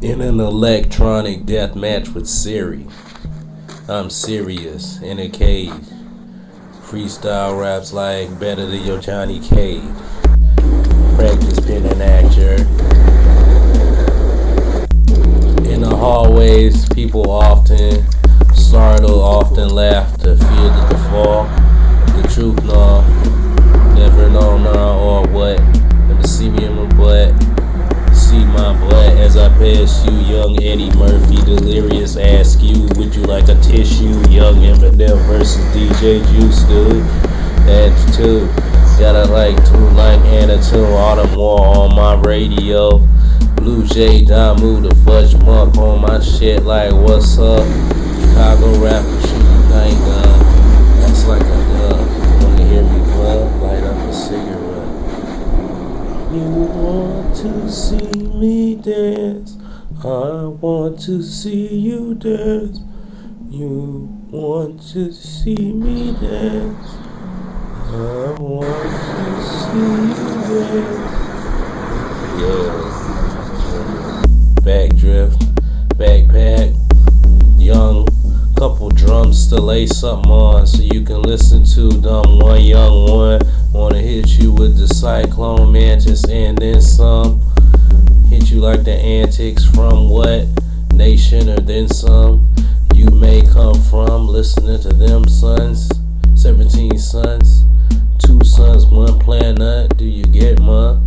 In an electronic death match with Siri. I'm serious in a cage. Freestyle raps like better than your Johnny Cage. Practice pen and actor. In the hallways, people often startle, often laugh to fear the fall. The truth, no, never know now or what. Never see me in my butt. See my butt as I pass you, young Eddie Murphy, delirious. Ask you, would you like a tissue? Young Eminem versus DJ Juice, dude. That's two. Gotta like two like Anatole, Autumn War on my radio. Blue Jay Damu, the fudge monk on my shit like what's up? Chicago rapper, shoot you night gun. That's like a dub. Wanna hear me bud? Light up a cigarette. You want to see me dance? I want to see you dance. You want to see me dance? I want to see you dance. Yeah. Backdrift, backpack, young, couple drums to lay something on so you can listen to dumb one, young one. Wanna hit you with the cyclone mantis and then some. Hit you like the antics from what nation or then some. You may come from listening to them sons, 17 sons, 2 sons, 1 planet. Do you get ma?